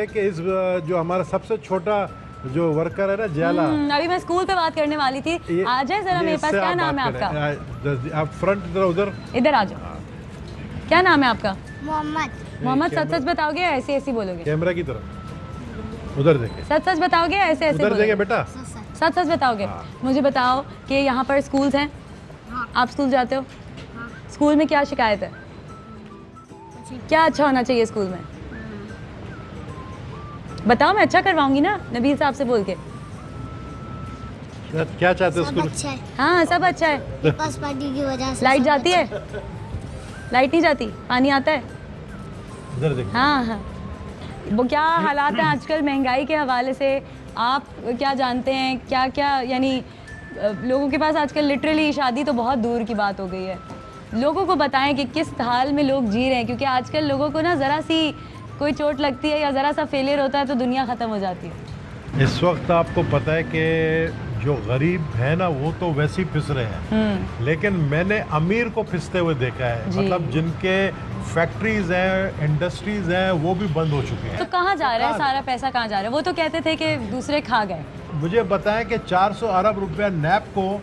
है कि इस जो हमारा सबसे छोटा जो वर्कर है ना जयाला, अभी मैं स्कूल पे बात करने वाली थी, आ जाए जरा मेरे पास। क्या नाम है आपका? आप फ्रंट उधर इधर आ जाओ। क्या नाम है आपका? मोहम्मद। मोहम्मद। सच सच बताओगे या ऐसे ऐसे बोलोगे? कैमरा की तरफ उधर देखे। सच सच बताओगे या ऐसे ऐसे उधर देखे बोलोगे? बेटा, सच सच बताओगे? मुझे बताओ कि यहाँ पर स्कूल्स हैं, आप स्कूल जाते हो? स्कूल में क्या शिकायत है? क्या अच्छा होना चाहिए स्कूल में? बताओ, मैं अच्छा करवाऊंगी ना नबील साहब से बोल के। क्या चाहते हो सब स्कूल? अच्छा है। हाँ सब अच्छा है। बस पार्टी की वजह से लाइट सब जाती अच्छा है? लाइट नहीं जाती, पानी आता है? उधर देखे। हाँ हाँ। वो क्या हालात हैं आजकल महंगाई के हवाले से, आप क्या जानते हैं? क्या क्या यानी लोगों के पास आजकल लिटरली शादी तो बहुत दूर की बात हो गई है। लोगों को बताएं कि किस हाल में लोग जी रहे हैं, क्योंकि आजकल लोगों को ना ज़रा सी कोई चोट लगती है या ज़रा सा फेलियर होता है तो दुनिया ख़त्म हो जाती है। इस वक्त आपको पता है कि जो गरीब है ना वो तो वैसे ही पिस रहे हैं, लेकिन मैंने अमीर को पिसते हुए देखा है। मतलब जिनके फैक्ट्रीज हैं, इंडस्ट्रीज हैं, वो भी बंद हो चुके हैं। तो कहाँ जा रहा है सारा पैसा? कहाँ जा रहा है? वो तो कहते थे कि दूसरे खा गए। मुझे बताएं कि 400 अरब रुपया नैब को,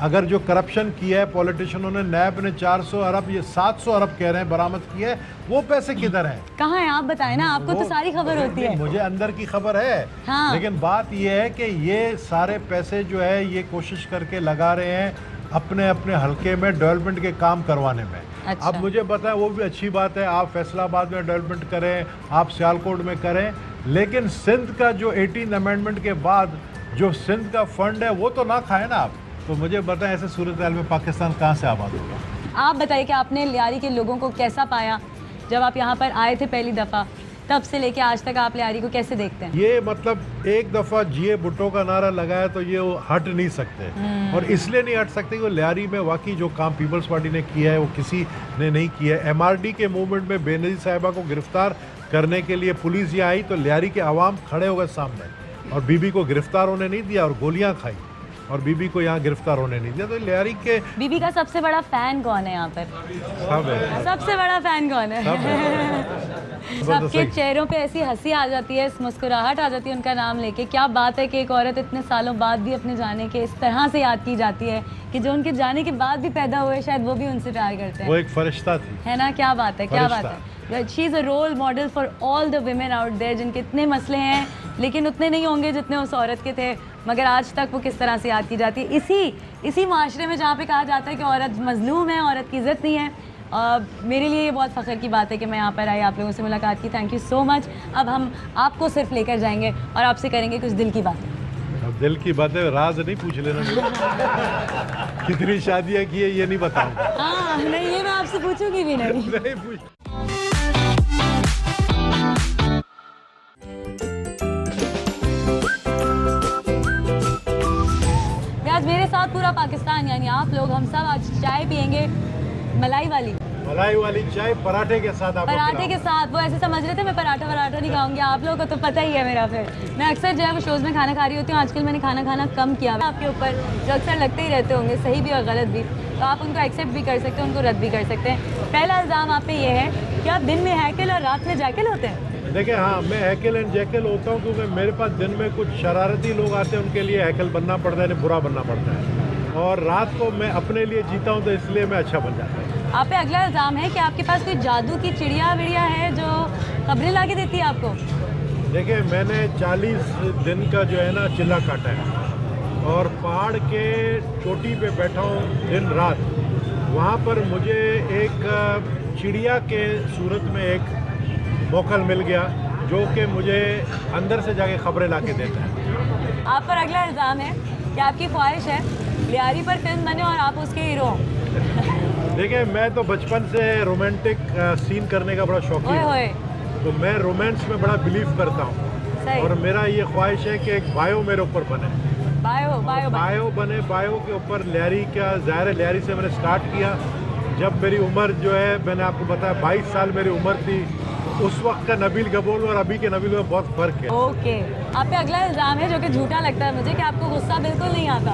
अगर जो करप्शन किया है पॉलिटिशियनों ने, नैब ने 400 अरब, ये 700 अरब कह रहे हैं बरामद किए, वो पैसे किधर हैं? कहाँ है आप बताएं ना, आपको तो सारी खबर होती है। मुझे अंदर की खबर है। हाँ। लेकिन बात ये है कि ये सारे पैसे जो है ये कोशिश करके लगा रहे हैं अपने अपने हलके में डेवलपमेंट के काम करवाने में। अच्छा। अब मुझे बताएं, वो भी अच्छी बात है, आप फैसलाबाद में डेवलपमेंट करें, आप सियालकोट में करें, लेकिन सिंध का जो 18 अमेंडमेंट के बाद जो सिंध का फंड है वो तो ना खाए ना आप। तो मुझे बताएं, ऐसे सूरत हाल में पाकिस्तान कहाँ से आबाद होगा? आप बताइए कि आपने लियारी के लोगों को कैसा पाया जब आप यहाँ पर आए थे पहली दफ़ा, तब से लेके आज तक आप लियारी को कैसे देखते हैं? ये मतलब एक दफ़ा जिए भुट्टो का नारा लगाया तो ये वो हट नहीं सकते, और इसलिए नहीं हट सकते कि वो लियारी में वाकई जो काम पीपल्स पार्टी ने किया है वो किसी ने नहीं किया है। MRD के मूवमेंट में बेनज़ीर साहिबा को गिरफ्तार करने के लिए पुलिस यहाँ आई तो लियारी के अवाम खड़े हो गए सामने, और बीबी को गिरफ्तार होने नहीं दिया और गोलियाँ खाई, और बीबी को यहाँ गिरफ्तार होने नहीं दिया। तो लियारी के बीबी का सबसे बड़ा फैन कौन है यहाँ पर? सब है। सबसे बड़ा फैन कौन है? सबके चेहरों पे ऐसी हंसी आ जाती है, मुस्कुराहट आ जाती है उनका नाम लेके। क्या बात है कि एक औरत इतने सालों बाद भी अपने जाने के इस तरह से याद की जाती है कि जो उनके जाने के बाद भी पैदा हुए शायद वो भी उनसे प्यार करते हैं। वो एक फरिश्ता थी, है ना? क्या बात है, क्या बात है। She is a role model for all the women out there, जिनके इतने मसले हैं लेकिन उतने नहीं होंगे जितने उस औरत के थे, मगर आज तक वो किस तरह से याद की जाती है। इसी माशरे में जहाँ पे कहा जाता है कि औरत मजलूम है, औरत की इज़्ज़त नहीं है। मेरे लिए ये बहुत फ़ख्र की बात है कि मैं यहाँ पर आई, आप लोगों से मुलाकात की। Thank you so much. अब हम आपको सिर्फ लेकर जाएंगे और आपसे करेंगे कुछ दिल की बातें। अब दिल की बातें राज नहीं पूछ लेना। कितनी शादियाँ की है ये नहीं बताऊंगा। हाँ नहीं, ये मैं आपसे पूछूंगी भी नहीं। नहीं पूछ। आज मेरे साथ पूरा पाकिस्तान यानी आप लोग, हम सब आज चाय पियेंगे, मलाई वाली चाय पराठे के साथ। पराठे के साथ। वो ऐसे समझ रहे थे मैं पराठा नहीं खाऊंगी, आप लोगों को तो पता ही है मेरा। फिर मैं अक्सर जो है वो शोज़ में खाना खा रही होती हूँ, आजकल मैंने खाना कम किया। आपके ऊपर जो अक्सर लगते ही रहते होंगे, सही भी और गलत भी, तो आप उनको एक्सेप्ट भी कर सकते हैं, उनको रद्द भी कर सकते हैं। पहला इल्ज़ाम आप पे ये है कि आप दिन में हैकल और रात में जैकल होते हैं। देखिए, हाँ, मैं हैकल एंड जैकल होता हूँ क्योंकि मेरे पास दिन में कुछ शरारती लोग आते हैं, उनके लिए हैकल बनना पड़ता है, बुरा बनना पड़ता है, और रात को मैं अपने लिए जीता हूँ तो इसलिए मैं अच्छा बन जाता हूँ। आप पे अगला इल्ज़ाम है कि आपके पास कोई जादू की चिड़िया विड़िया है जो खबरें ला के देती है आपको। देखिए, मैंने 40 दिन का जो है ना चिल्ला काटा है, और पहाड़ के चोटी पे बैठा हूँ दिन रात। वहाँ पर मुझे एक चिड़िया के सूरत में एक मोकल मिल गया जो कि मुझे अंदर से जाके खबरें ला के देता है। आप पर अगला इल्ज़ाम है कि आपकी ख्वाहिश है लियारी पर फिल्म बने और आप उसके हीरो हों। देखिए, मैं तो बचपन से रोमांटिक सीन करने का बड़ा शौकीन हूँ, तो मैं रोमांस में बड़ा बिलीव करता हूँ, और मेरा ये ख्वाहिश है कि एक बायो मेरे ऊपर बने। बायो बने। बायो के ऊपर लियारी का ज़ाहिर है, लियारी से मैंने स्टार्ट किया जब मेरी उम्र जो है, मैंने आपको बताया 22 साल मेरी उम्र थी। उस वक्त का नबील गबोल और अभी के नबील में बहुत फ़र्क है। ओके। आप पे अगला इल्ज़ाम है जो कि झूठा लगता है मुझे, कि आपको गुस्सा बिल्कुल नहीं आता।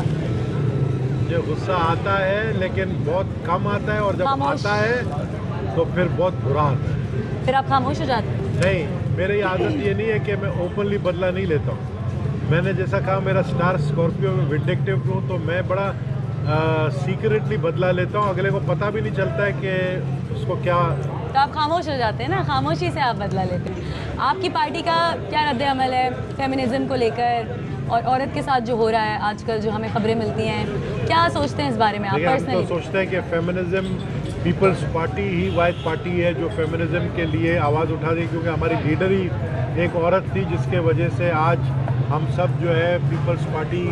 मुझे गुस्सा आता है लेकिन बहुत कम आता है, और जब आता है तो फिर बहुत बुरा आता है। फिर आप खामोश हो जाते हैं? नहीं, मेरी आदत ये नहीं है कि मैं ओपनली बदला नहीं लेता हूँ। मैंने जैसा कहा मेरा स्टार स्कॉर्पियो में विंडिक्टिव हूँ, तो मैं बड़ा सीक्रेटली बदला लेता हूँ, अगले को पता भी नहीं चलता है कि उसको क्या। तो आप खामोश हो जाते हैं ना, खामोशी से आप बदला लेते हैं। आपकी पार्टी का क्या रद्द अमल है फेमिनिज्म को लेकर और औरत के साथ जो हो रहा है आजकल, जो हमें खबरें मिलती हैं, क्या सोचते हैं इस बारे में आप पर्सनली? तो सोचते हैं कि फेमिनिज्म पीपल्स पार्टी ही वाइज पार्टी है जो फेमिनिज्म के लिए आवाज़ उठा रही, क्योंकि हमारी लीडर ही एक औरत थी जिसके वजह से आज हम सब जो है पीपल्स पार्टी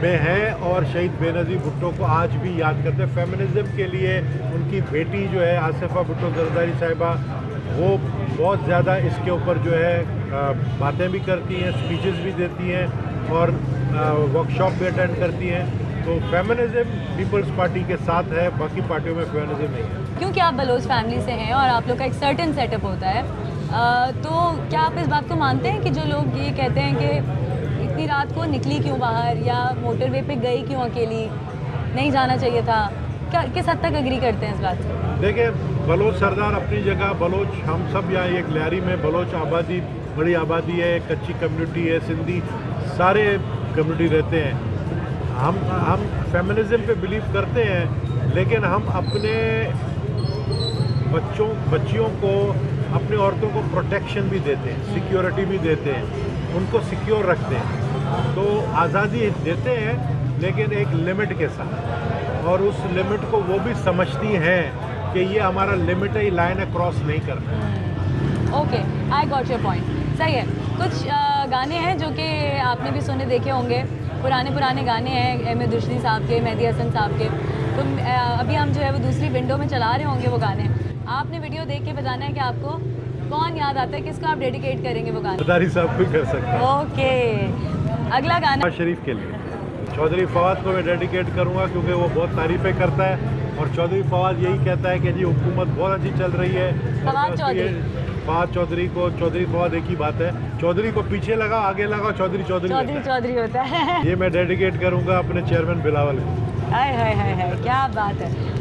में हैं और शहीद बेनज़ीर भुट्टो को आज भी याद करते हैं। फेमिनिज्म के लिए उनकी बेटी जो है आसिफा भुट्टो जरदारी साहिबा, वो बहुत ज़्यादा इसके ऊपर जो है बातें भी करती हैं, स्पीचेस भी देती हैं और वर्कशॉप भी अटेंड करती हैं। तो फेमिनिज्म पीपल्स पार्टी के साथ है, बाकी पार्टियों में फेमिनिज्म नहीं है। क्योंकि आप बलोच फैमिली से हैं और आप लोग का एक सर्टेन सेटअप होता है, तो क्या आप इस बात को मानते हैं कि जो लोग ये कहते हैं कि इतनी रात को निकली क्यों बाहर या मोटरवे पे गई क्यों अकेली, नहीं जाना चाहिए था, क्या किस हद तक एग्री करते हैं इस बात से? देखिए, बलोच सरदार अपनी जगह, बलोच हम सब यहाँ एक लियारी में बलोच आबादी बड़ी आबादी है, कच्ची कम्युनिटी है, सिंधी सारे कम्युनिटी रहते हैं। हम फेमिनिज्म पे बिलीव करते हैं, लेकिन हम अपने बच्चियों को, अपनी औरतों को प्रोटेक्शन भी देते हैं, सिक्योरिटी भी देते हैं, उनको सिक्योर रखते हैं। तो आज़ादी देते हैं लेकिन एक लिमिट के साथ, और उस लिमिट को वो भी समझती हैं कि ये हमारा लिमिट है, लाइन है, क्रॉस नहीं करना। Okay, I got your point. सही है। कुछ गाने हैं जो कि आपने भी सुने देखे होंगे, पुराने गाने हैं एम ए दुश्री साहब के, मेहदी हसन साहब के, तो अभी हम जो है वो दूसरी विंडो में चला रहे होंगे वो गाने। आपने वीडियो देख के बताना है कि आपको कौन याद आता है, किसको आप डेडिकेट करेंगे वो गाने? जरदारी साहब भी कर सकते हैं। ओके, अगला गाना शरीफ के लिए चौधरी फवाद को मैं डेडिकेट करूंगा, क्योंकि वो बहुत तारीफ़ें करता है और चौधरी फवाद यही कहता है कि जी हुकूमत बहुत अच्छी चल रही है। फवाद चौधरी को चौधरी फवाद एक ही बात है, चौधरी को पीछे लगाओ, आगे लगाओ, चौधरी होता है। ये मैं डेडिकेट करूंगा अपने चेयरमैन बिलावल को। हाय हाय हाय हाय, क्या बात है।